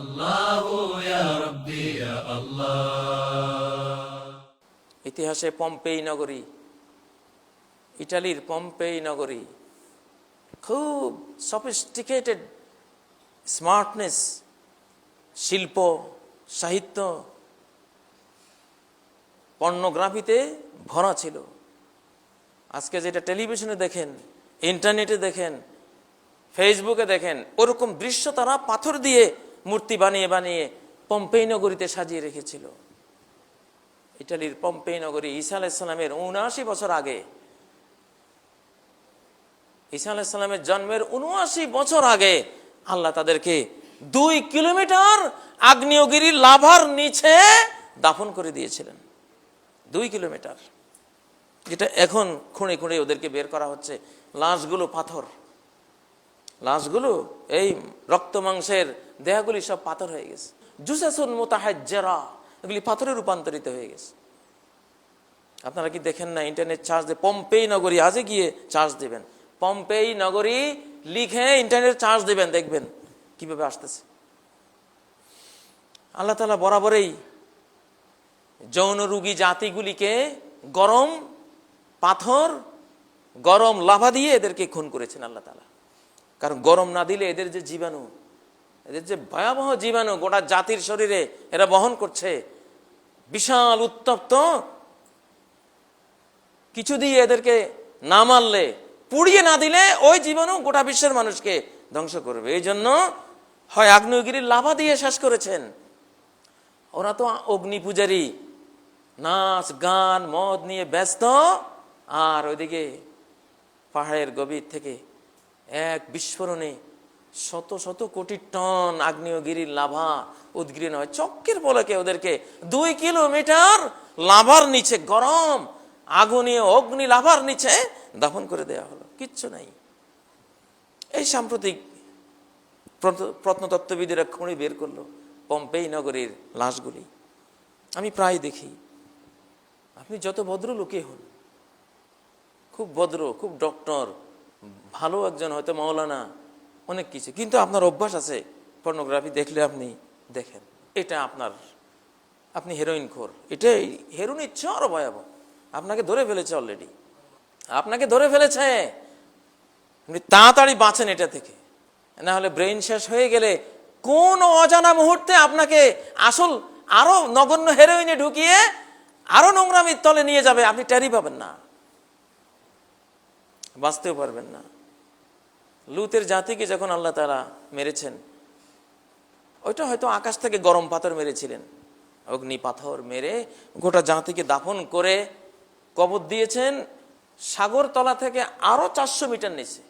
আল্লাহু ইয়া রাব্বি ইয়া আল্লাহ। ইতিহাসে পম্পেই নগরী, ইটালির পম্পেই নগরী, খুব সফিস্টিকেটেড স্মার্টনেস, শিল্প, সাহিত্য, পর্নোগ্রাফিতে ভরা ছিল। আজকে যেটা টেলিভিশনে দেখেন, ইন্টারনেটে দেখেন, ফেসবুকে দেখেন, ওরকম দৃশ্য তারা পাথর দিয়ে মূর্তি বানিয়ে বানিয়ে পম্পেই নগরীতে সাজিয়ে রেখেছিল। ইটালির পম্পেই নগরী ঈসা আলাইহিস সালামের ৭৯ বছর আগে, ঈসা আলাইহিস সালামের জন্মের ৭৯ বছর আগে আল্লাহ তাদেরকে ২ কিলোমিটার আগ্নেয়গিরির লাভার নিচে দাফন করে দিয়েছিলেন। ২ কিলোমিটার, যেটা এখন খুঁড়ে খুঁড়ে ওদেরকে বের করা হচ্ছে। লাশগুলো পাথর, লাশগুলো এই রক্ত মাংসের দেহগুলি সব পাথর হয়ে গেছে। জুসাসুন মুতাহাজ্জারা, এগুলি পাথরে রূপান্তরিত হয়ে গেছে। আপনারা কি দেখেন না ইন্টারনেট চার্জ দিয়ে পম্পেই নগরী, আজে গিয়ে চার্জ দিবেন, পম্পেই নগরী লিখে ইন্টারনেট চার্জ দিবেন, দেখবেন কিভাবে আসতেছে। আল্লাহ তাআলা বরাবরই যৌন রোগী জাতিগুলিকে গরম পাথর, গরম লাভা দিয়ে এদেরকে খুন করেছেন আল্লাহ তাআলা। কারণ গরম না দিলে এদের যে জীবাণু, এদের যে ভয়াবহ জীবাণু গোটা জাতির শরীরে এরা বহন করছে, বিশাল উত্তপ্ত কিছু দিয়ে এদেরকে না মারলে, পুড়িয়ে না দিলে ওই জীবাণু গোটা বিশ্বের মানুষকে ধ্বংস করবে। এই জন্য হয় আগ্নেয়গিরির লাভা দিয়ে শেষ করেছেন। ওরা তো অগ্নি পূজারী, নাচ গান মদ নিয়ে ব্যস্ত, আর ওইদিকে পাহাড়ের গভীর থেকে এক বিস্ফোরণে শত শত কোটি টন আগ্নেয়গিরির লাভা উদ্গীর্ণ হয়। চক্কের পলকে ওদেরকে ২ কিলোমিটার লাভার নিচে, গরম আগুনে অগ্নি লাভার নিচে দাফন করে দেওয়া হলো, কিচ্ছু নাই। এই সাম্প্রতিক প্রত্নতত্ত্ববিদেরা খুঁড়ে বের করলো পম্পেই নগরীর লাশগুলি। আমি প্রায় দেখি, আপনি যত ভদ্রলোকই হন, খুব ভদ্র, খুব ডক্টর, ভালো একজন হয়তো মাওলানা, অনেক কিছু, কিন্তু আপনার অভ্যাস আছে পর্নোগ্রাফি দেখলে আপনি দেখেন এটা আপনি হেরোইন খোর। এটাই হেরোইনের চেয়ে আরো ভয়াবহ। আপনাকে ধরে ফেলেছে, অলরেডি আপনাকে ধরে ফেলেছে। আপনি তাড়াতাড়ি বাঁচেন এটা থেকে, না হলে ব্রেন শেষ হয়ে গেলে কোন অজানা মুহূর্তে আপনাকে আসল আরো নগণ্য হেরোইনে ঢুকিয়ে আরো নোংরামির তলে নিয়ে যাবে, আপনি টেরই পাবেন না, বাঁচতেও পারবেন না। লুতের জাতিকে যখন আল্লাহ তাআলা মেরেছেন, ওইটা হয়তো আকাশ থেকে গরম পাথর মেরেছিলেন, অগ্নি পাথর মেরে গোটা জাতিকে দাফন করে কবর দিয়েছেন সাগর তলা থেকে আরো ৪০০ মিটার নিচে।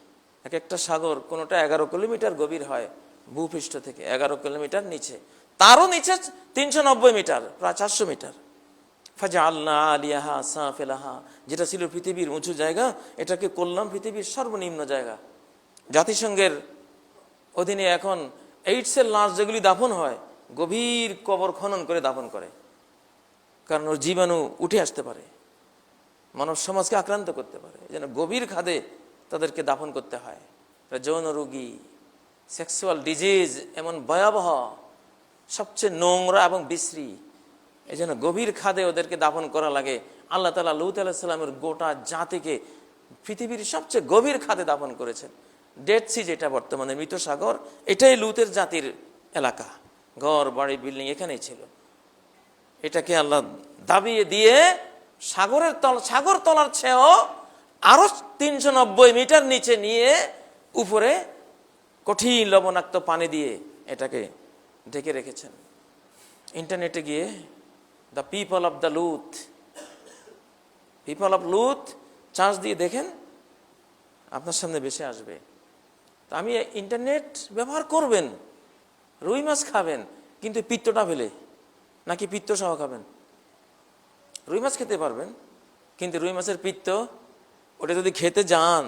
এক একটা সাগর কোনোটা ১১ কিলোমিটার গভীর হয় ভূপৃষ্ঠ থেকে, ১১ কিলোমিটার নিচে, তারও নিচে ৩৯০ মিটার, প্রায় ৪০০ মিটার। ফাজআলনা আলিয়াহা সাফিলাহা, যেটা ছিল পৃথিবীর উঁচু জায়গা, এটাকে করলাম পৃথিবীর সর্বনিম্ন জায়গা। জাতিসংঘের অধীনে এখন এইডসের লাশ যেগুলি দাফন হয়, গভীর কবর খনন করে দাফন করে, কারণ ওর জীবাণু উঠে আসতে পারে, মানব সমাজকে আক্রান্ত করতে পারে। যেন গভীর খাদে তাদেরকে দাফন করতে হয়। যৌন রোগী, সেক্সুয়াল ডিজিজ এমন ভয়াবহ, সবচেয়ে নোংরা এবং বিশ্রী, এই জন্য গভীর খাদে ওদেরকে দাফন করা লাগে। আল্লাহ তাআলা লূত আলাইহিস সালামের গোটা জাতিকে পৃথিবীর সবচেয়ে গভীর খাদে দাফন করেছেন। ডেড সি, যেটা বর্তমানে মৃত সাগর, এটাই লূতের জাতির এলাকা, ঘর বাড়ি বিল্ডিং এখানেই ছিল। এটাকে আল্লাহ দাবিয়ে দিয়ে সাগর তলার চেয়েও আরো ৩৯০ মিটার নিচে নিয়ে উপরে কঠিন লবণাক্ত পানি দিয়ে এটাকে ঢেকে রেখেছেন। ইন্টারনেটে গিয়ে the people of the Lut, people of Lut charge দিয়ে দেখেন, আপনার সামনে ভেসে আসবে। তা আমি ইন্টারনেট ব্যবহার করবেন, রুই মাছ খাবেন, কিন্তু পিত্তটা ফেলে, নাকি পিত্ত সহ খাবেন? রুই মাছ খেতে পারবেন, কিন্তু রুই মাছের পিত্ত, ওটা যদি খেতে যান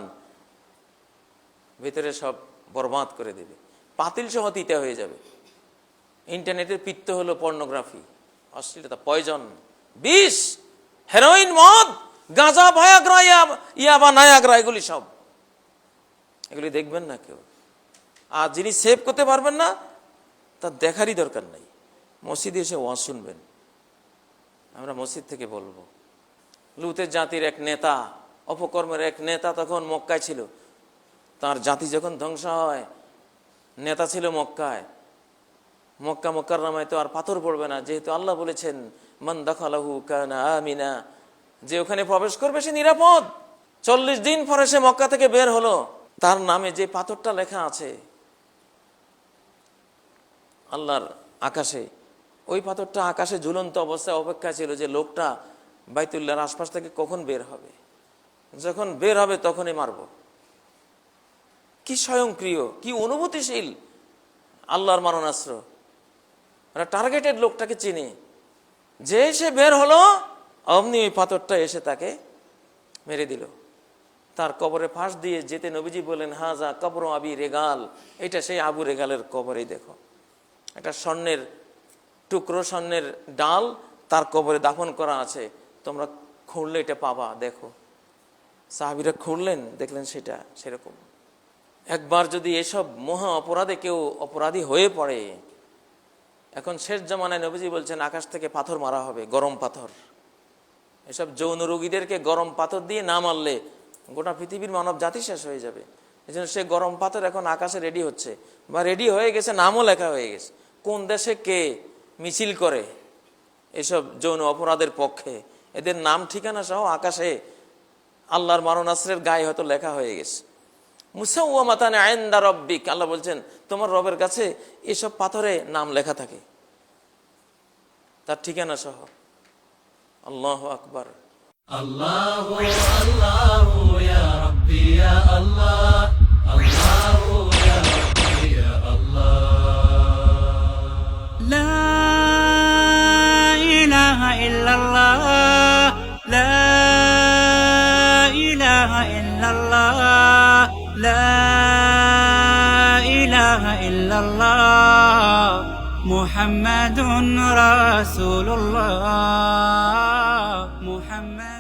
ভেতরে সব বরবাদ করে দেবে, পাতিল সহ তিতা হয়ে যাবে। ইন্টারনেটের পিত্ত হলো পর্নোগ্রাফি, অশ্লীলতা, পয়জন, বিষ, হেরোইন, মদ, গাঁজা, ভায়াগ্রা, ইয়াবা, নায়াগ্রা, এগুলি সব, এগুলি দেখবেন না কেউ। আর যিনি সেভ করতে পারবেন না, তা দেখারই দরকার নাই, মসজিদে এসে ওয়াজ শুনবেন। আমরা মসজিদ থেকে বলবো। লুতের জাতির এক নেতা, অপকর্মের এক নেতা তখন মক্কায় ছিল। তার জাতি যখন ধ্বংস হয়, নেতা ছিল মক্কায়। মক্কা মুকাররমায় তো আর পাথর পড়বে না, যেহেতু আল্লাহ বলেছেন মান দাখালাহু কানা আমিনা, যে ওখানে প্রবেশ করবে সে নিরাপদ। 40 দিন পরে সে মক্কা থেকে বের হলো, তার নামে যে পাথরটা লেখা আছে আল্লাহর আকাশে, ওই পাথরটা আকাশে ঝুলন্ত অবস্থায় অপেক্ষা ছিল যে লোকটা বাইতুল্লাহর আশপাশ থেকে কখন বের হবে, যখন বের হবে তখনই মারব। কি স্বয়ংক্রিয়, কি অনুভূতিশীল আল্লাহর মারণাস্ত্র। টার্গেটেড লোকটাকে চিনি, যে সে বের হলো অমনি ওই পাথরটা এসে তাকে মেরে দিল। তার কবরে ফাঁস দিয়ে যেতে নবীজি বলেন হাজা কবর আবি রেগাল, এটা সেই আবু রেগালের কবরেই দেখো, একটা স্বর্ণের টুকরো, স্বর্ণের ডাল তার কবরে দাফন করা আছে, তোমরা খুঁড়লে এটা পাবা, দেখো। সাহাবীরা খুঁড়লেন, দেখলেন সেটা সেরকম। একবার যদি এসব মহা অপরাধে কেউ অপরাধী হয়ে পড়ে, এখন শেষ জামানায় নবীজি বলছেন আকাশ থেকে পাথর মারা হবে, গরম পাথর। এসব যৌন রোগীদেরকে গরম পাথর দিয়ে না মারলে গোটা পৃথিবীর মানব জাতি শেষ হয়ে যাবে। এই জন্য সে গরম পাথর এখন আকাশে রেডি হচ্ছে, বা রেডি হয়ে গেছে, নামও লেখা হয়ে গেছে। কোন দেশে কে মিছিল করে এসব যৌন অপরাধের পক্ষে, এদের নাম ঠিকানা সহ আকাশে আল্লাহর মারণাস্ত্রের গায়ে হয়তো লেখা হয়ে গেছে। মুসাওয়ামাতান ইনদা রাব্বিক, আল্লাহ বলছেন তোমার রবের কাছে এসব পাথরে নাম লেখা থাকে, তার ঠিকানা সহ। আল্লাহু আকবার। আল্লাহু আল্লাহু ইয়া রাব্বি ইয়া আল্লাহ, আল্লাহু ইয়া রাব্বি ইয়া আল্লাহ। লা ইলাহা ইল্লাল্লাহ, লা ইলাহা ইল্লাল্লাহ, লা ইলাহা ইল্লাল্লাহ, মুহাম্মাদুর রাসূলুল্লাহ, মুহাম্মাদ।